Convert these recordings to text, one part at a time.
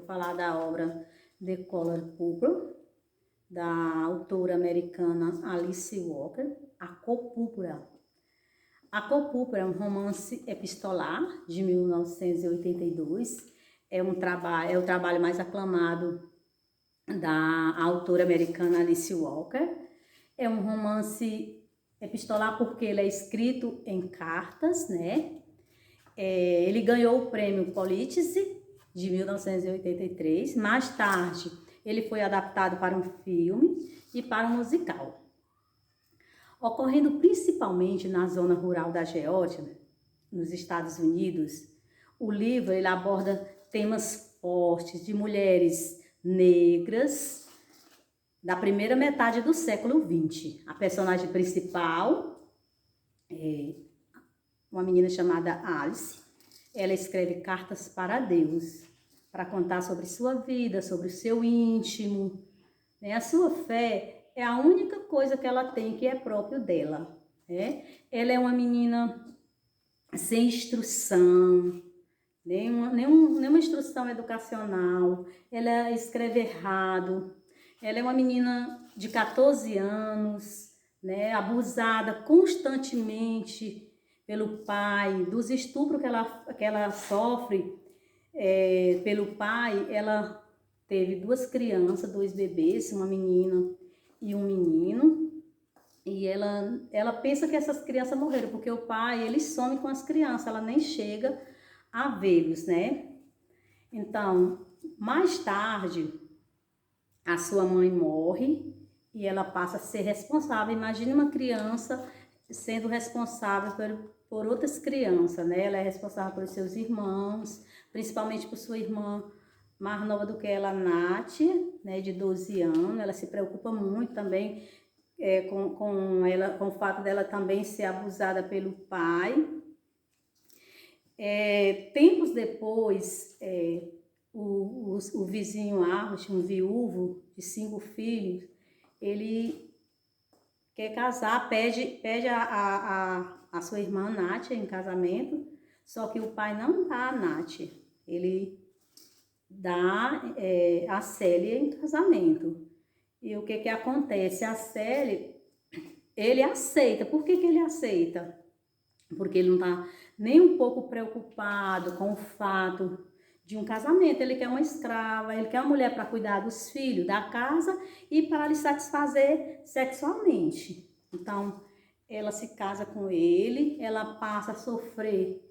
falar da obra The Color Purple, da autora americana Alice Walker, A Cor Púrpura. A Cor Púrpura é um romance epistolar de 1982, é o trabalho mais aclamado da autora americana Alice Walker. É um romance epistolar porque ele é escrito em cartas, né? Ele ganhou o prêmio Pulitzer de 1983. Mais tarde, ele foi adaptado para um filme e para um musical. Ocorrendo principalmente na zona rural da Geórgia, nos Estados Unidos, o livro ele aborda temas fortes de mulheres negras da primeira metade do século XX. A personagem principal é uma menina chamada Alice. Ela escreve cartas para Deus, para contar sobre sua vida, sobre o seu íntimo, né? A sua fé é a única coisa que ela tem que é próprio dela, né? Ela é uma menina sem instrução, nenhuma instrução educacional, ela escreve errado, ela é uma menina de 14 anos, né, abusada constantemente pelo pai, dos estupros que ela sofre pelo pai. Ela teve 2 crianças, 2 bebês, uma menina e um menino, e ela pensa que essas crianças morreram, porque o pai, ele some com as crianças, ela nem chega a vê-los, né? Então, mais tarde, a sua mãe morre e ela passa a ser responsável. Imagine uma criança sendo responsável por outras crianças, né? Ela é responsável pelos seus irmãos, principalmente por sua irmã mais nova do que ela, Nath, né, de 12 anos. Ela se preocupa muito também com o fato dela também ser abusada pelo pai. Tempos depois, o vizinho Arbit, um viúvo de 5 filhos, ele quer casar, pede a sua irmã Nath em casamento, só que o pai não dá a Nath, ele dá a Célia em casamento. E o que acontece? A Célia, ele aceita. Por que ele aceita? Porque ele não está nem um pouco preocupado com o fato de um casamento. Ele quer uma escrava, ele quer uma mulher para cuidar dos filhos, da casa e para lhe satisfazer sexualmente. Então, ela se casa com ele, ela passa a sofrer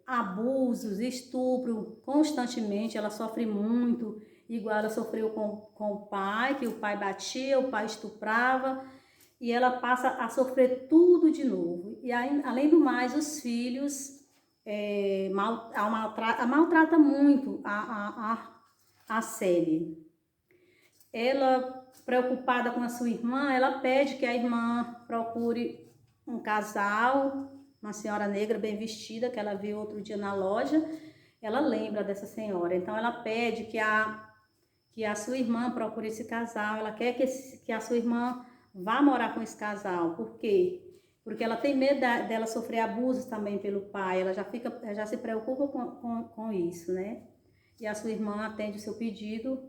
abusos, estupro constantemente, ela sofre muito, igual ela sofreu com o pai, que o pai batia, o pai estuprava, e ela passa a sofrer tudo de novo. E aí, além do mais, os filhos maltrata muito a Célia. Ela, preocupada com a sua irmã, ela pede que a irmã procure um casal, uma senhora negra bem vestida, que ela viu outro dia na loja. Ela lembra dessa senhora, então ela pede que a sua irmã procure esse casal. Ela quer que a sua irmã vá morar com esse casal. Por quê? Porque ela tem medo dela sofrer abusos também pelo pai. Ela já se preocupa com isso, né? E a sua irmã atende o seu pedido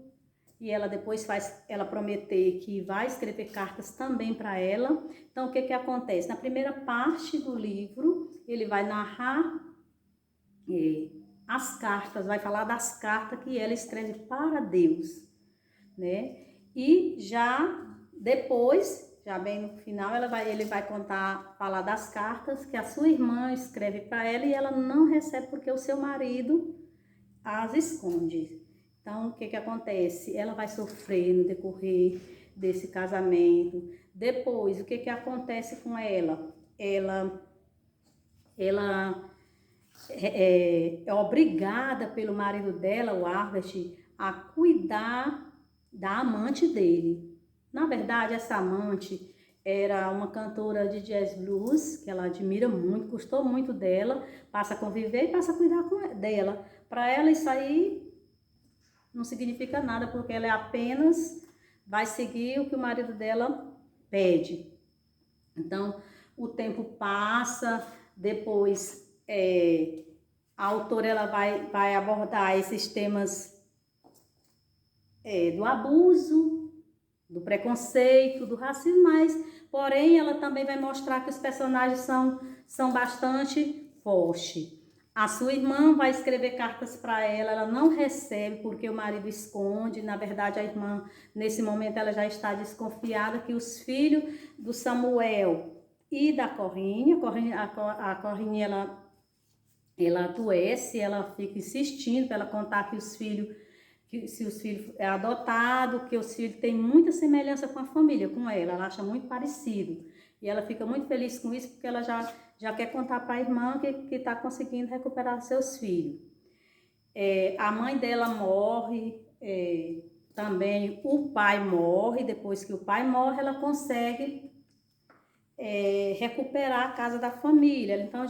e ela depois faz ela prometer que vai escrever cartas também para ela. Então, o que acontece? Na primeira parte do livro, ele vai narrar as cartas, vai falar das cartas que ela escreve para Deus, né? E já depois, já bem no final, ele vai falar das cartas que a sua irmã escreve para ela e ela não recebe porque o seu marido as esconde. Então, o que acontece? Ela vai sofrer no decorrer desse casamento. Depois, o que acontece com ela? Ela é obrigada pelo marido dela, o Arbet, a cuidar da amante dele. Na verdade, essa amante era uma cantora de jazz blues, que ela admira muito, gostou muito dela, passa a conviver e passa a cuidar dela. Para ela, isso aí não significa nada, porque ela apenas vai seguir o que o marido dela pede. Então, o tempo passa, depois A autora ela vai abordar esses temas do abuso, do preconceito, do racismo, mas, porém, ela também vai mostrar que os personagens são bastante fortes. A sua irmã vai escrever cartas para ela não recebe porque o marido esconde. Na verdade, a irmã, nesse momento, ela já está desconfiada que os filhos do Samuel e da Corrinha, a Corrinha ela adoece, ela fica insistindo para ela contar que se os filhos é adotado, que os filhos têm muita semelhança com a família, com ela acha muito parecido. E ela fica muito feliz com isso, porque ela já quer contar para a irmã que está conseguindo recuperar seus filhos. A mãe dela morre, também o pai morre. Depois que o pai morre, ela consegue recuperar a casa da família. Então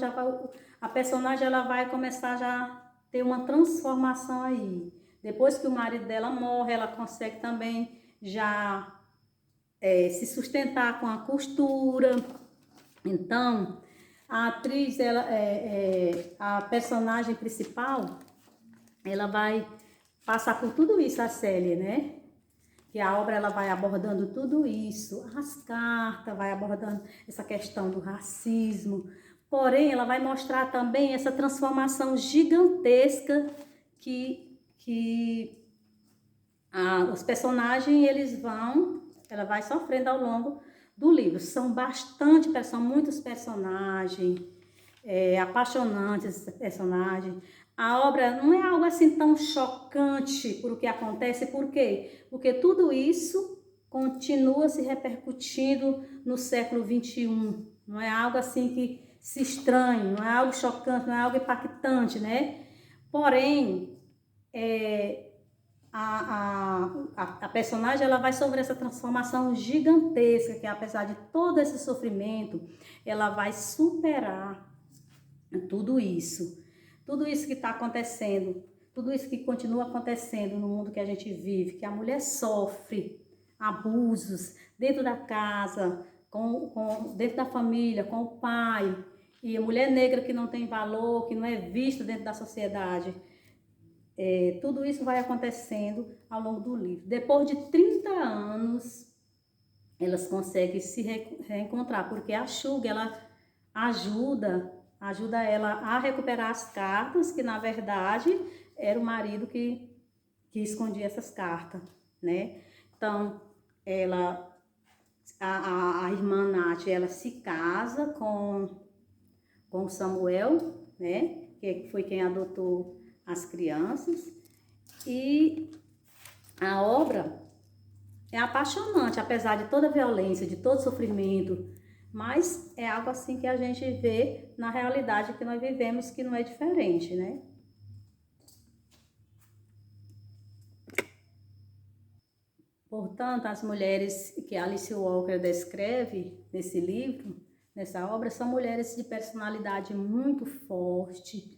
a personagem ela vai começar já a ter uma transformação aí. Depois que o marido dela morre, ela consegue também já se sustentar com a costura. Então, a atriz, a personagem principal, ela vai passar por tudo isso, a Célia, né? Que a obra ela vai abordando tudo isso, as cartas, vai abordando essa questão do racismo, porém ela vai mostrar também essa transformação gigantesca que os personagens ela vai sofrendo ao longo do livro. São muitos personagens, apaixonantes esses personagens. A obra não é algo assim tão chocante por o que acontece, por quê? Porque tudo isso continua se repercutindo no século XXI. Não é algo assim que se estranhe, não é algo chocante, não é algo impactante, né? Porém, a personagem ela vai sofrer essa transformação gigantesca, que apesar de todo esse sofrimento, ela vai superar tudo isso que está acontecendo, tudo isso que continua acontecendo no mundo que a gente vive, que a mulher sofre abusos dentro da casa, dentro da família, com o pai, e a mulher negra que não tem valor, que não é vista dentro da sociedade. Tudo isso vai acontecendo ao longo do livro. Depois de 30 anos, elas conseguem se reencontrar, porque a Shug, ela ajuda ela a recuperar as cartas, que na verdade era o marido que escondia essas cartas, né? Então, a irmã Nath, ela se casa com o Samuel, né? Que foi quem adotou as crianças. E a obra é apaixonante, apesar de toda a violência, de todo o sofrimento, mas é algo assim que a gente vê na realidade que nós vivemos, que não é diferente, né? Portanto, as mulheres que Alice Walker descreve nesse livro, nessa obra, são mulheres de personalidade muito forte,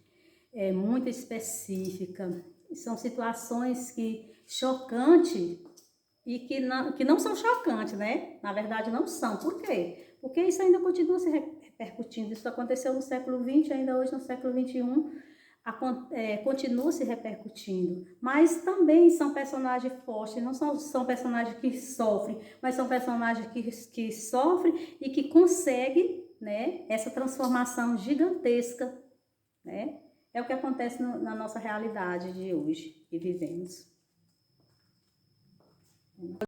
muito específica. São situações chocantes e que não são chocantes, né? Na verdade, não são. Por quê? Porque isso ainda continua se repercutindo. Isso aconteceu no século XX, ainda hoje no século XXI, continua se repercutindo. Mas também são personagens fortes, não são personagens que sofrem, mas são personagens que sofrem e que conseguem, né, essa transformação gigantesca, né? É o que acontece na nossa realidade de hoje que vivemos.